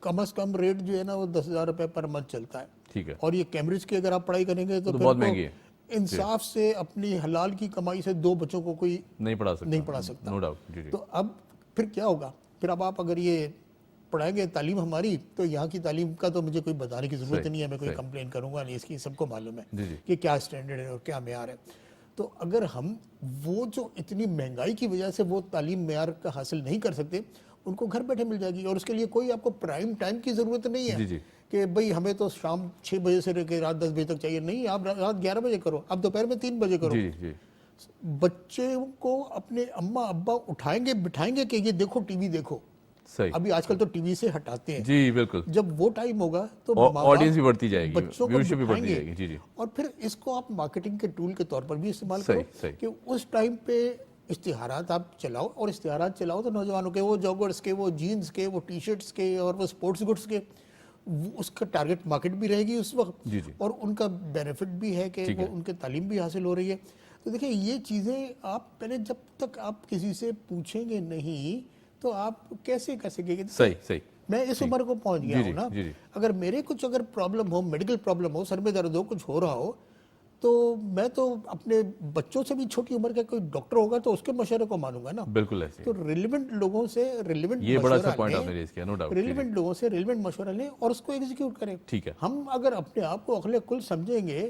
کم از کم ریٹ جو ہے نا وہ 10,000 روپے پر منتھ چلتا ہے. ٹھیک ہے, اور یہ کیمبرج کی اگر آپ پڑھائی کریں گے تو بہت مہنگی ہے. انصاف سے اپنی حلال کی کمائی سے 2 بچوں کو کوئی نہیں پڑھا سکتا. No doubt. تو اب پھر کیا ہوگا, پھر اب آپ اگر یہ پڑھائیں گے تعلیم ہماری, تو یہاں کی تعلیم کا تو مجھے کوئی بتانے کی ضرورت نہیں ہے, میں کوئی کمپلین کروں گا نہیں, اس کی سب کو معلوم ہے کہ کیا اسٹینڈرڈ ہے اور کیا معیار ہے. تو اگر ہم وہ جو اتنی مہنگائی کی وجہ سے وہ تعلیم معیار کا حاصل نہیں کر سکتے, ان کو گھر بیٹھے مل جائے گی, اور اس کے لیے کوئی آپ کو پرائم ٹائم کی ضرورت نہیں ہے کہ بھئی ہمیں تو شام 6 بجے سے لے کے رات 10 بجے تک چاہیے. نہیں, آپ رات 11 بجے کرو, آپ دوپہر میں 3 بجے کرو. بچے کو اپنے اماں ابا اٹھائیں گے, بٹھائیں گے کہ یہ دیکھو ٹی وی دیکھو. ابھی آج کل تو ٹی وی سے ہٹاتے ہیں. جی بالکل. جب وہ ٹائم ہوگا تو آڈینس بھی بڑھتی جائے گی, بچوں کو بڑھتی جائے گی. جی جی, اور پھر اس کو آپ مارکیٹنگ کے ٹول کے طور پر بھی استعمال کرو کہ اس ٹائم پہ اشتہارات آپ چلاؤ, اور اشتہارات چلاؤ تو نوجوانوں کے, وہ جاگرز کے, وہ جینز کے, وہ ٹی شرٹس کے, اور وہ سپورٹس گڈس کے, اس کا ٹارگٹ مارکیٹ بھی رہے گی اس وقت, اور ان کا بینیفٹ بھی ہے کہ وہ ان کے تعلیم بھی حاصل ہو رہی ہے. تو دیکھیں یہ چیزیں آپ پہلے جب تک آپ کسی سے پوچھیں گے نہیں تو آپ کیسے کر سکیں گے. صحیح, میں اس عمر کو پہنچ گیا ہوں نا, اگر میرے کچھ اگر پرابلم ہو, میڈیکل پرابلم ہو, سر میں درد ہو, کچھ ہو رہا ہو, تو میں تو اپنے بچوں سے بھی چھوٹی عمر کا کوئی ڈاکٹر ہوگا تو اس کے مشورے کو مانوں گا نا. بالکل ایسے. تو ریلیونٹ لوگوں سے ریلیونٹ یہ بڑا اچھا پوائنٹ آپ نے ریز کیا, نو ڈاؤٹ. ریلیونٹ لوگوں سے ریلیونٹ مشورہ لیں اور اس کو ایگزیکیوٹ کریں. ٹھیک ہے. ہم اگر اپنے آپ کو عقل کل سمجھیں گے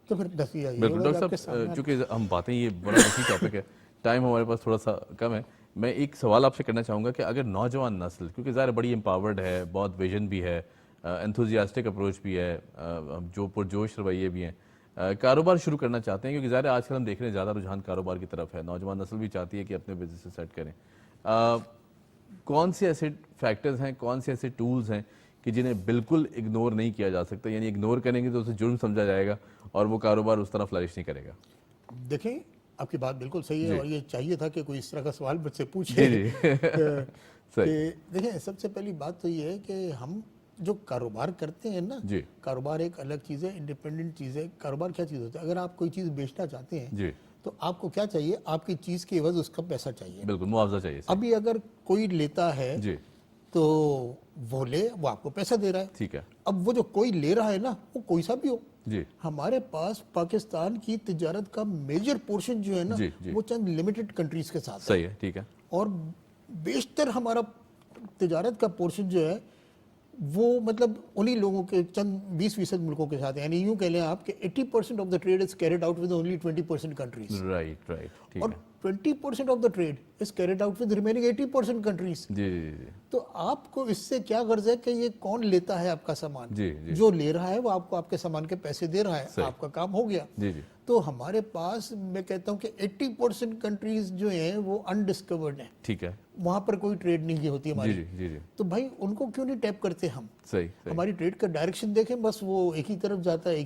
تو پھر دسیہ. بالکل ڈاکٹر صاحب, چونکہ ہم باتیں, یہ بڑا وسیع ٹاپک ہے, ٹائم ہمارے پاس تھوڑا سا کم ہے, میں ایک سوال آپ سے کرنا چاہوں گا کہ اگر نوجوان نسل, کیونکہ ظاہر بڑی امپاورڈ ہے, بہت ویژن بھی ہے, انتھوزیاسٹک اپروچ بھی ہے, جو پرجوش رویے بھی ہیں, کاروبار شروع کرنا چاہتے ہیں, کیونکہ ظاہر آج کل ہم دیکھ رہے ہیں زیادہ رجحان کاروبار کی طرف ہے, نوجوان نسل بھی چاہتی ہے کہ اپنے بزنس سیٹ کریں, کون سے ایسے فیکٹرز ہیں, کون سے ایسے ٹولز ہیں کہ جنہیں بالکل اگنور نہیں کیا جا سکتا, یعنی اگنور کریں گے تو اسے جرم سمجھا جائے گا اور وہ کاروبار اس طرح فلرش نہیں کرے گا؟ دیکھیں آپ کی بات بالکل صحیح ہے, اور یہ چاہیے تھا کہ کوئی اس طرح کا سوال مجھ سے پوچھے. دیکھیں سب سے پہلی بات تو یہ ہے کہ ہم جو کاروبار کرتے ہیں نا, کاروبار ایک الگ چیز ہے, انڈیپینڈنٹ چیز ہے. کاروبار کیا چیز ہوتا ہے؟ اگر آپ کوئی چیز بیچنا چاہتے ہیں تو آپ کو کیا چاہیے؟ آپ کی چیز کے عوض اس کا پیسہ چاہیے, بالکل معاوضہ چاہیے. ابھی اگر کوئی لیتا ہے تو وہ آپ کو پیسہ دے رہا ہے, ٹھیک ہے. اب وہ جو کوئی لے رہا ہے نا, وہ کوئی سا بھی ہو, ہمارے پاس پاکستان کی تجارت کا میجر پورشن جو ہے نا وہ چند لمیٹڈ کنٹریز کے ساتھ صحیح ہے, ٹھیک ہے, اور بیشتر ہمارا تجارت کا پورشن جو ہے وہ مطلب انہی لوگوں کے چند 20% ملکوں کے ساتھ ہے. یعنی یوں کہہ لیں آپ کہ 80% of the trait is carried out with only 20% countries, right, اور 20% of the trait is carried out with remaining 80% countries. تو آپ کو اس سے کیا غرض ہے کہ یہ کون لیتا ہے آپ کا سامان؟ جو لے رہا ہے وہ آپ کو آپ کے سامان کے پیسے دے رہا ہے, آپ کا کام ہو گیا. تو ہمارے پاس میں کہتا ہوں کہ 80% کنٹریز جو ہیں وہ انڈسکورڈ ہیں, ٹھیک ہے, وہاں پر کوئی ٹریڈ نہیں ہوتی ہماری. تو بھائی ان کو کیوں نہیں ٹیپ کرتے ہم؟ ہماری ٹریڈ کا ڈائریکشن دیکھیں, بس وہ ایک ہی طرف جاتا ہے,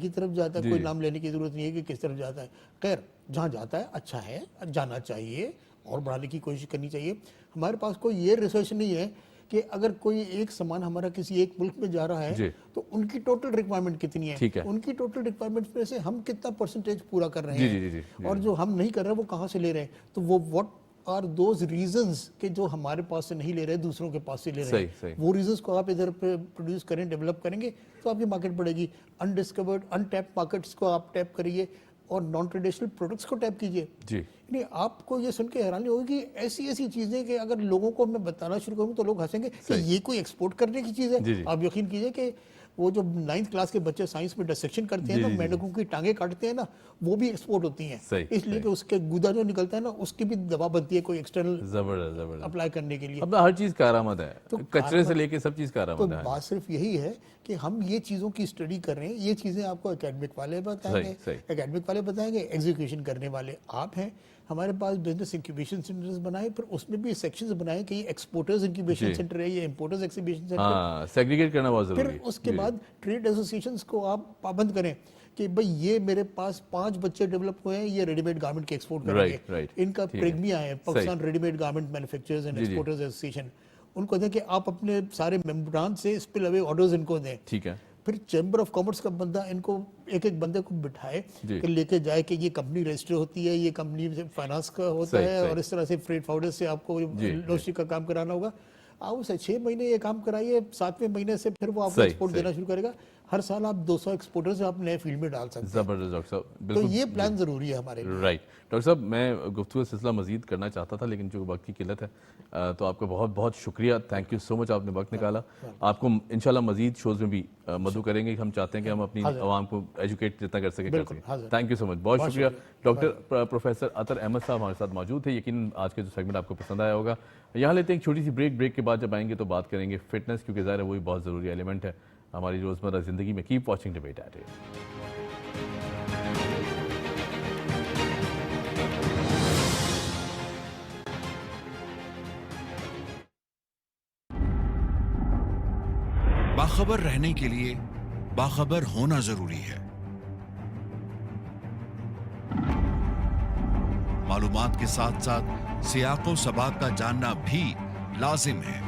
کوئی نام لینے کی ضرورت نہیں ہے کہ کس طرف جاتا ہے. خیر, جہاں جاتا ہے اچھا ہے, جانا چاہیے اور بڑھانے کی کوشش کرنی چاہیے. ہمارے پاس کوئی یہ ریسرچ نہیں ہے کہ اگر کوئی ایک سامان ہمارا کسی ایک ملک میں جا رہا ہے تو ان کی ٹوٹل ریکوائرمنٹ کتنی ہے, ان کی ٹوٹل ریکوائرمنٹ میں سے ہم کتنا پرسنٹیج پورا کر رہے ہیں, اور جو ہم نہیں کر رہے وہ کہاں سے لے رہے ہیں. تو وہ واٹ آر دوز ریزنز کہ جو ہمارے پاس سے نہیں لے رہے, دوسروں کے پاس سے لے رہے ہیں. وہ ریزنز کو آپ ادھر پہ پروڈیوس کریں, ڈیولپ کریں گے تو آپ کی مارکیٹ بڑھے گی. انڈسکورڈ انٹیپ مارکیٹس کو آپ ٹیپ کریے اور نان ٹریڈیشنل پروڈکٹس کو ٹیپ کیجیے. یعنی آپ کو یہ سن کے حیرانی ہوگی کہ ایسی چیزیں کہ اگر لوگوں کو میں بتانا شروع کروں تو لوگ ہنسیں گے کہ یہ کوئی ایکسپورٹ کرنے کی چیز ہے. آپ یقین کیجیے کہ وہ جو 9th کلاس کے بچے سائنس میں ڈسیکشن کرتے ہیں نا, مینڈکوں کی ٹانگیں کاٹتے ہیں نا, وہ بھی ایکسپورٹ ہوتی ہیں, اس لیے کہ اس کے گودا جو نکلتا ہے نا اس کی بھی دوا بنتی ہے کوئی ایکسٹرنل اپلائی کرنے کے لیے. اب ہر چیز کارآمد ہے, کچرے سے لے کے سب چیز کارآمد ہے. تو بات صرف یہی ہے کہ ہم یہ چیزوں کی اسٹڈی کر رہے ہیں. یہ چیزیں آپ کو اکیڈمک والے بتائیں گے, ایگزیکیوشن کرنے والے آپ ہیں. ہمارے پاس بزنس انکیوبیشن سینٹرز بنائے, پھر اس میں بھی سیکشنز بنائے کہ یہ ایکسپورٹرز انکیوبیشن سینٹر ہے, یہ امپورٹرز ایکسیبیشن سینٹر ہے, سیگریگیٹ کرنا بہت ضروری ہے. پھر اس کے بعد ٹریڈ ایسوسیشنز کو آپ پابند کریں کہ بھئی یہ میرے پاس 5 بچے ڈیولپ ہوئے ہیں, یہ ریڈی میڈ گارمنٹ کے ایکسپورٹ کریں گے. ان کا پریگمیا ہے, Pakistan ready made garment manufacturers and exporters association. ان کو دیں کہ آپ اپنے سارے ممبران سے اسپل اوے آرڈرز ان کو دیں. ٹھیک ہے. پھر چیمبر آف کامرس کا بندہ ان کو ایک بندے کو بٹھائے کہ لے کے جائے کہ یہ کمپنی رجسٹر ہوتی ہے, یہ کمپنی فائنانس کا ہوتا ہے, اور اس طرح سے فریٹ فارورڈر سے آپ کو لوجسٹک کا کام کرانا ہوگا. آپ اسے 6 مہینے یہ کام کرائیے, 7ویں مہینے سے پھر وہ آپ کو ایکسپورٹ دینا شروع کرے گا. ہر سال آپ 200 ایکسپورٹرز آپ نئے فیلڈ میں ڈال سکتے ہیں. زبردست ڈاکٹر صاحب, تو یہ پلان ضروری ہے ہمارے لیے. رائٹ. ڈاکٹر صاحب میں گفتگو سلسلہ مزید کرنا چاہتا تھا لیکن جو وقت کی قلت ہے, تو آپ کا بہت بہت شکریہ, تھینک یو سو مچ, آپ نے وقت نکالا. آپ کو انشاءاللہ مزید شوز میں بھی مدعو کریں گے. ہم چاہتے ہیں کہ ہم اپنی عوام کو ایجوکیٹ جتنا کر سکیں. تھینک یو سو مچ, بہت شکریہ. ڈاکٹر پروفیسر عطر احمد صاحب ہمارے ساتھ موجود تھے. یقیناً آج کے جو سیگمنٹ آپ کو پسند آیا ہوگا. یہاں لیتے ہیں ایک چھوٹی سی بریک کے بعد جب آئیں گے تو بات کریں گے فٹنس, کیونکہ ظاہر ہے وہی بہت ضروری ایلیمنٹ ہے ہماری روزمرہ زندگی میں. Keep watching debate at 8. باخبر رہنے کے لیے باخبر ہونا ضروری ہے. معلومات کے ساتھ ساتھ سیاق و سباق کا جاننا بھی لازم ہے.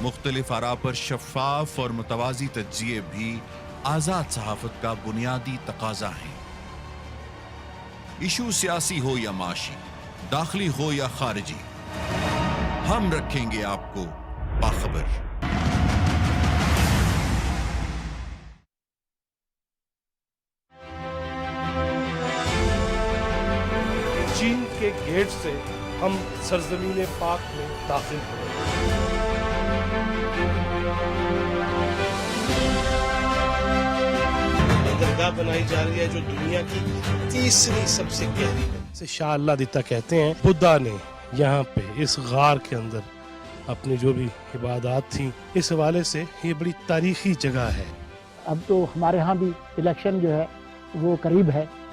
مختلف آراء پر شفاف اور متوازی تجزیے بھی آزاد صحافت کا بنیادی تقاضا ہیں. ایشو سیاسی ہو یا معاشی, داخلی ہو یا خارجی, ہم رکھیں گے آپ کو باخبر. چین کے گیٹ سے ہم سرزمین پاک میں داخل ہوئے. درگاہ بنائی جا رہی ہے جو دنیا کی 3ری سب سے گہری ہے. شاہ اللہ دیتا کہتے ہیں خدا نے یہاں پہ اس غار کے اندر اپنی جو بھی عبادات تھیں, اس حوالے سے یہ بڑی تاریخی جگہ ہے. اب تو ہمارے ہاں بھی الیکشن جو ہے وہ قریب ہے,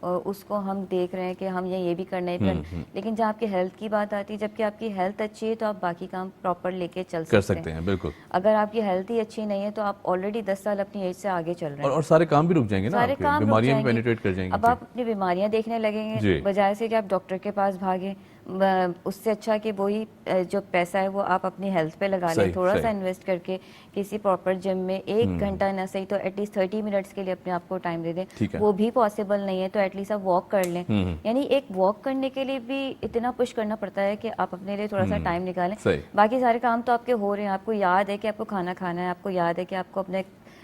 اور اس کو ہم دیکھ رہے ہیں کہ ہم یہ بھی کرنا ہے لیکن جب آپ کی ہیلتھ کی بات آتی ہے جب کہ آپ کی ہیلتھ اچھی ہے تو آپ باقی کام پراپر لے کے چل سکتے ہیں. بالکل. اگر آپ کی ہیلتھ ہی اچھی نہیں ہے تو آپ آلریڈی 10 سال اپنی ایج سے آگے چل رہے ہیں اور سارے کام بھی رک جائیں گے نا, سارے کام بیماریاں بھی پینیٹریٹ کر جائیں گی. اب آپ اپنی بیماریاں دیکھنے لگیں گے بجائے سے کہ آپ ڈاکٹر کے پاس بھاگیں. اس سے اچھا کہ وہی جو پیسہ ہے وہ آپ اپنی ہیلتھ پہ لگا لیں, تھوڑا سا انویسٹ کر کے کسی پراپر جم میں 1 گھنٹہ نہ صحیح تو ایٹ لیسٹ 30 منٹس کے لیے اپنے آپ کو ٹائم دے دیں. وہ بھی پاسبل نہیں ہے تو ایٹ لیسٹ آپ واک کر لیں. یعنی ایک واک کرنے کے لیے بھی اتنا پش کرنا پڑتا ہے کہ آپ اپنے لیے تھوڑا سا ٹائم نکالیں. باقی سارے کام تو آپ کے ہو رہے ہیں, آپ کو یاد ہے کہ آپ کو کھانا کھانا ہے, آپ کو یاد ہے کہ آپ کو اپنے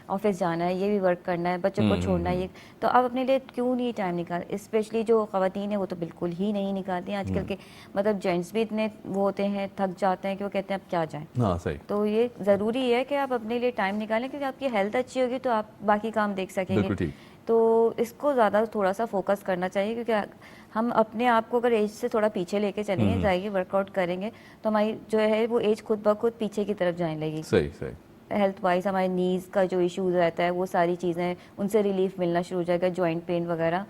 آفس جانا ہے, یہ بھی ورک کرنا ہے, بچوں کو چھوڑنا ہے, تو آپ اپنے لیے کیوں نہیں ٹائم نکال. اسپیشلی جو خواتین ہیں وہ تو بالکل ہی نہیں نکالتی ہیں آج کل کے, مطلب جینٹس بھی اتنے وہ ہوتے ہیں تھک جاتے ہیں کہ وہ کہتے ہیں اب کیا جائیں. تو یہ ضروری ہے کہ آپ اپنے لیے ٹائم نکالیں کیونکہ آپ کی ہیلتھ اچھی ہوگی تو آپ باقی کام دیکھ سکیں گے. تو اس کو زیادہ تھوڑا سا فوکس کرنا چاہیے کیونکہ ہم اپنے آپ کو اگر ایج سے تھوڑا پیچھے لے کے چلیں گے جائے گی ورک آؤٹ کریں گے تو ہماری جو ہے وہ ایج خود بخود پیچھے کی طرف جانے لگے گی. ہیلتھ وائز ہمارے نیز کا جو ایشوز رہتا ہے وہ ساری چیزیں ان سے ریلیف ملنا شروع ہو جائے گا, جوائنٹ پین وغیرہ,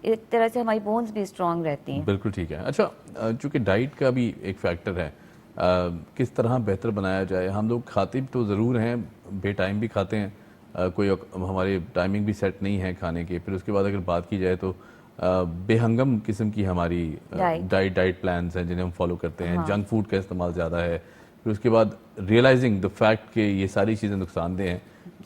ایک طرح سے ہماری بونز بھی اسٹرانگ رہتی ہیں. بالکل ٹھیک ہے. اچھا, چونکہ ڈائٹ کا بھی ایک فیکٹر ہے, کس طرح بہتر بنایا جائے. ہم لوگ کھاتے تو ضرور ہیں, بے ٹائم بھی کھاتے ہیں, کوئی ہماری ٹائمنگ بھی سیٹ نہیں ہے کھانے کی. پھر اس کے بعد اگر بات کی جائے تو بے ہنگم قسم کی ہماری ڈائٹ پلانز ہیں جنہیں ہم فالو کرتے ہیں. جنک فوڈ کا استعمال زیادہ ہے. پھر اس کے بعد ریئلائزنگ دا فیکٹ کہ یہ ساری چیزیں نقصان دہ ہیں,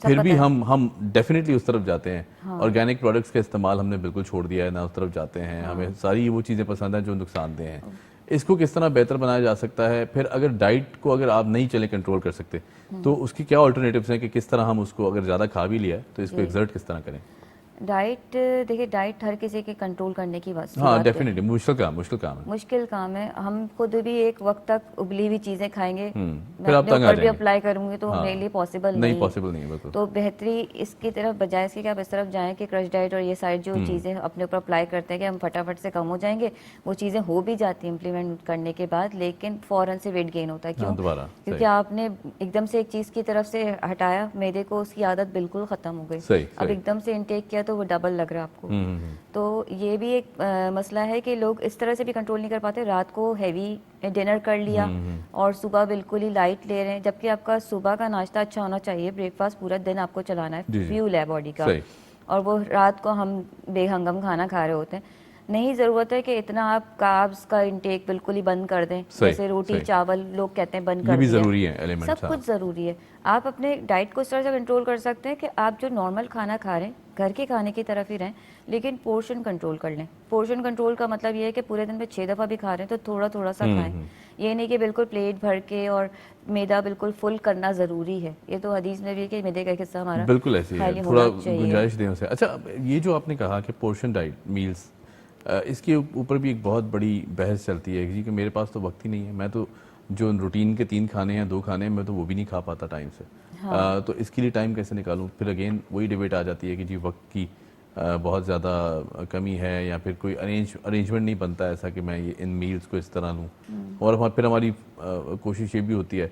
پھر بھی ہم ڈیفینیٹلی اس طرف جاتے ہیں. آرگینک پروڈکٹس کا استعمال ہم نے بالکل چھوڑ دیا ہے, نہ اس طرف جاتے ہیں. ہمیں ساری وہ چیزیں پسند ہیں جو نقصان دہ ہیں. اس کو کس طرح بہتر بنایا جا سکتا ہے؟ پھر اگر ڈائٹ کو اگر آپ نہیں چلیں کنٹرول کر سکتے تو اس کی کیا آلٹرنیٹیوز ہیں کہ کس طرح ہم اس کو اگر زیادہ کھا بھی لیا ہے تو اس کو ایگزرٹ کس طرح کریں؟ ڈائٹ دیکھیے, ڈائٹ ہر کسی کے کنٹرول کرنے کی بات. ہاں ڈیفینیٹلی مشکل کام ہے. ہم خود بھی ایک وقت تک ابلی ہوئی چیزیں کھائیں گے, میں اپنے اوپر بھی اپلائی کروں گی تو میرے لیے پاسبل نہیں ہے. تو بہتری اس کی طرف بجائے اس کے کہ آپ اس طرف جائیں کہ کرش ڈائٹ اور یہ ساری جو چیزیں اپنے اوپر اپلائی کرتے ہیں کہ ہم فٹافٹ سے کم ہو جائیں گے, وہ چیزیں ہو بھی جاتی ہیں امپلیمنٹ کرنے کے بعد, لیکن فوراً سے ویٹ گین ہوتا ہے. کیوں؟ کیونکہ آپ نے ایک دم سے ایک چیز کی طرف سے ہٹایا, میدے کو اس کی عادت بالکل ختم ہو گئی. اب ایک دم سے انٹیک کیا تو وہ ڈبل لگ رہا ہے آپ کو. تو یہ بھی ایک مسئلہ ہے کہ لوگ اس طرح سے بھی کنٹرول نہیں کر پاتے. رات کو ہیوی ڈنر کر لیا اور صبح بالکل ہی لائٹ لے رہے ہیں, جبکہ آپ کا صبح کا ناشتہ اچھا ہونا چاہیے. بریک فاسٹ پورا دن آپ کو چلانا ہے, فیول ہے باڈی کا, اور وہ رات کو ہم بے ہنگم کھانا کھا رہے ہوتے ہیں. نہیں ضرورت ہے کہ اتنا آپ کاربز کا انٹیک بالکل ہی بند کر دیں, جیسے روٹی چاول لوگ کہتے ہیں بند کر دیں. سب کچھ ضروری ہے. آپ اپنے ڈائٹ کو اس طرح سے کنٹرول کر سکتے ہیں کہ آپ جو نارمل کھانا کھا رہے ہیں گھر کے کھانے کی طرف ہی رہیں, لیکن پورشن کنٹرول کر لیں. پورشن کنٹرول کا مطلب یہ ہے کہ پورے دن میں 6 دفعہ بھی کھا رہے ہیں تو تھوڑا تھوڑا سا کھائیں. یہ نہیں کہ بالکل پلیٹ بھر کے اور میدا بالکل فل کرنا ضروری ہے. یہ تو حدیث میں بھی کہ میدے کا حصہ ہمارا بالکل ایسی ہے, تھوڑا گنجائش دیں اسے. اچھا, یہ جو آپ نے کہا کہ پورشن ڈائٹ میلز, اس کے اوپر بھی ایک بہت بڑی بحث چلتی ہے کہ میرے پاس تو وقت ہی نہیں ہے, میں تو جو روٹین کے 3 کھانے ہیں 2 کھانے ہیں میں تو وہ بھی نہیں کھا پاتا ٹائم سے. تو اس کے لیے ٹائم کیسے نکالوں؟ پھر اگین وہی ڈیبیٹ آ جاتی ہے کہ جی وقت کی بہت زیادہ کمی ہے, یا پھر کوئی ارینجمنٹ نہیں بنتا ایسا کہ میں یہ ان میلز کو اس طرح لوں. اور پھر ہماری کوشش یہ بھی ہوتی ہے,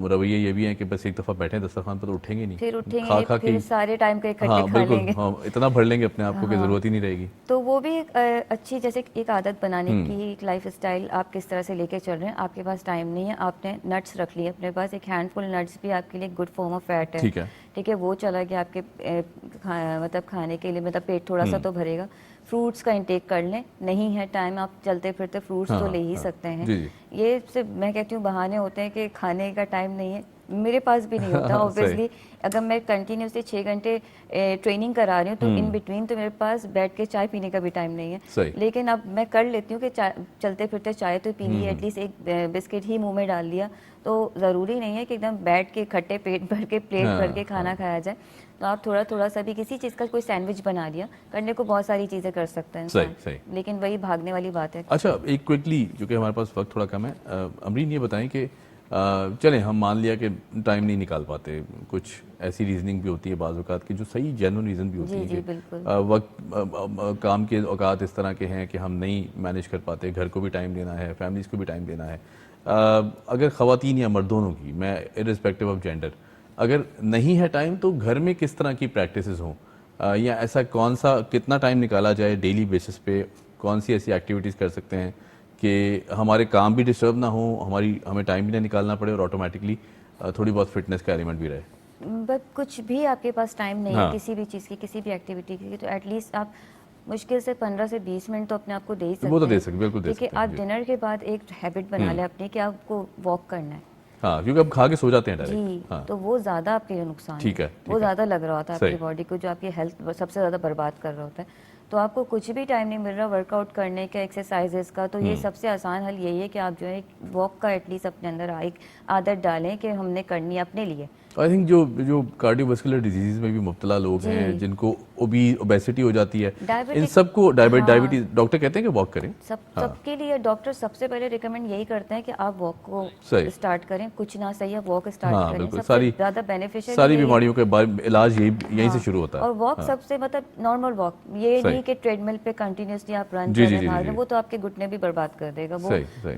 رویے یہ بھی ہیں کہ بس ایک دفعہ بیٹھیں دسترخوان پر تو اٹھیں گے نہیں, پھر اٹھیں گے پھر سارے ٹائم کے اکٹھے کھا لیں گے. ہاں اتنا بھر لیں گے اپنے آپ کو کہ ضرورت ہی نہیں رہے گی. تو وہ بھی ایک اچھی جیسے ایک عادت بنانے کی, ایک لائف اسٹائل آپ کس طرح سے لے کے چل رہے ہیں. آپ کے پاس ٹائم نہیں ہے, آپ نے نٹس رکھ لیے اپنے پاس, ایک ہینڈ فل نٹس بھی آپ کے لیے گڈ فارم آف فیٹ ہے. ٹھیک ہے, وہ چلا گیا آپ کے مطلب کھانے کے لیے, مطلب پیٹ تھوڑا سا تو بھرے گا. فروٹس کا انٹیک کر لیں, نہیں ہے ٹائم آپ چلتے پھرتے فروٹس تو لے ہی سکتے ہیں. یہ صرف میں کہتی ہوں بہانے ہوتے ہیں کہ کھانے کا ٹائم نہیں ہے, میرے پاس بھی نہیں ہوتا. اوبویسلی اگر میں کنٹینیوسلی 6 گھنٹے ٹریننگ کرا رہی ہوں تو ان بٹوین تو میرے پاس بیٹھ کے چائے پینے کا بھی ٹائم نہیں ہے. لیکن اب میں کر لیتی ہوں کہ چلتے پھرتے چائے تو پی لی, ایٹ لیسٹ ایک بسکٹ ہی منہ میں ڈال لیا. تو ضروری نہیں ہے کہ ایک دم بیٹھ کے کھٹے پیٹ بھر کے پلیٹ بھر کے کھانا کھایا جائے. تو آپ تھوڑا تھوڑا سا بھی کسی چیز کا کوئی سینڈوچ بنا لیا, کرنے کو بہت ساری چیزیں کر سکتے ہیں انسان, لیکن وہی بھاگنے والی بات ہے. اچھا, ایک کوئکلی کیونکہ ہمارے پاس وقت تھوڑا کم ہے, امرین یہ بتائیں کہ چلیں ہم مان لیا کہ ٹائم نہیں نکال پاتے, کچھ ایسی ریزننگ بھی ہوتی ہے بعض اوقات کی جو صحیح جینوئن ریزن بھی ہوتی ہے کہ وقت کام کے اوقات اس طرح کے ہیں کہ ہم نہیں مینیج کر پاتے, گھر کو بھی ٹائم دینا ہے, فیملیز کو بھی ٹائم دینا ہے. اگر خواتین یا مرد دونوں کی, میں ارسپیکٹو آف جینڈر, اگر نہیں ہے ٹائم تو گھر میں کس طرح کی پریکٹسز ہوں یا ایسا کون سا کتنا ٹائم نکالا جائے ڈیلی بیسس پہ, کون سی ایسی ایکٹیویٹیز کر سکتے ہیں کہ ہمارے کام بھی ڈسٹرب نہ ہوں, ہمیں ٹائم بھی نہ نکالنا پڑے, اور آٹومیٹکلی تھوڑی بہت فٹنس کا ایلیمنٹ بھی رہے؟ بٹ کچھ بھی آپ کے پاس ٹائم نہیں ہے کسی بھی چیز کی, کسی بھی ایکٹیویٹی کی, تو ایٹ لیسٹ آپ مشکل سے 15 سے 20 منٹ تو اپنے آپ کو دے ہی سکتے ہیں. وہ تو دے سکتے, بالکل دے سکتے ہیں. آپ ڈنر کے بعد ایک ہیبٹ بنا لیں اپنی کہ آپ کو واک کرنا ہے. ہاں, کیونکہ اب کھا کے سو جاتے ہیں ڈائریکٹ. جی, تو وہ زیادہ آپ کے لیے نقصان ٹھیک ہے, وہ زیادہ لگ رہا ہوتا ہے آپ کی باڈی کو, جو آپ کی ہیلتھ سب سے زیادہ برباد کر رہا ہوتا ہے. تو آپ کو کچھ بھی ٹائم نہیں مل رہا ورک آؤٹ کرنے کا, ایکسرسائزز کا, تو یہ سب سے آسان حل یہی ہے کہ آپ جو ہے واک کا ایٹ لیسٹ اپنے اندر ایک عادت ڈالیں کہ ہم نے کرنی ہے اپنے لیے. آئی تھنک جو کارڈیو ویسکولر ڈیزیز میں بھی مبتلا لوگ ہیں, جن کو اوبیسٹی ہو جاتی ہے, ان سب کو ڈائبٹیز, ڈاکٹر کہتے ہیں کہ واک کریں. سب کے لیے ڈاکٹر سب سے پہلے ریکمینڈ یہی کرتے ہیں کہ آپ واک کو اسٹارٹ کریں, کچھ نہ صحیح ہے واک اسٹارٹ کریں. سب سے زیادہ بینیفیشل ساری بیماریوں کا علاج یہیں سے شروع ہوتا ہے. اور واک سب سے مطلب نارمل واک, یہ نہیں کہ ٹریڈ مل پہ کنٹینیوسلی آپ رن کر رہے ہیں, وہ تو آپ کے گھٹنے بھی برباد کر دے گا.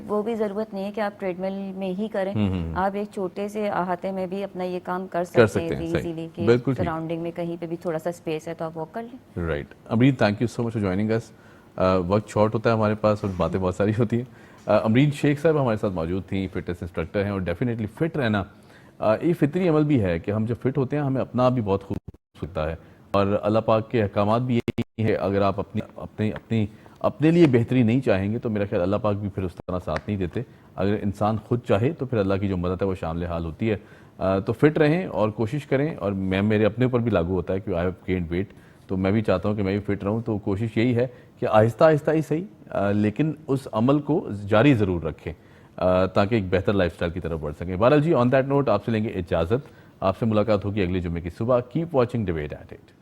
وہ بھی ضرورت نہیں ہے کہ آپ ٹریڈ مل میں ہی کریں, آپ ایک چھوٹے سے احاطے میں بھی اپنا یہ کام کر سکتے ہیں ایزیلی, کہ سراؤنڈنگ میں کہیں پہ بھی تھوڑا سا اسپیس ہے تو آپ واک کر لیں. Right. Amreen, thank you so much for joining us. وقت شارٹ ہوتا ہے ہمارے پاس اور باتیں بہت ساری ہوتی ہیں. امرین شیخ صاحب ہمارے ساتھ موجود تھیں, فٹنس انسٹرکٹر ہیں, اور ڈیفینیٹلی فٹ رہنا یہ فطری عمل بھی ہے کہ ہم جب فٹ ہوتے ہیں ہمیں اپنا بھی بہت خوب لگتا ہے, اور اللہ پاک کے احکامات بھی یہی ہے. اگر آپ اپنے لیے بہتری نہیں چاہیں گے تو میرا خیال اللہ پاک بھی پھر اس طرح ساتھ نہیں دیتے. اگر انسان خود چاہے تو پھر اللہ کی جو مدد ہے وہ شامل حال ہوتی ہے. تو فٹ رہیں اور کوشش کریں, اور میرے اپنے اوپر بھی لاگو ہوتا ہے کہ آئی ہیو گینڈ ویٹ, تو میں بھی چاہتا ہوں کہ میں بھی فٹ رہوں. تو کوشش یہی ہے کہ آہستہ آہستہ ہی صحیح, لیکن اس عمل کو جاری ضرور رکھیں تاکہ ایک بہتر لائف اسٹائل کی طرف بڑھ سکیں. بہرحال جی, آن دیٹ نوٹ آپ سے لیں گے اجازت. آپ سے ملاقات ہوگی اگلے جمعے کی صبح. Keep watching debate at 8.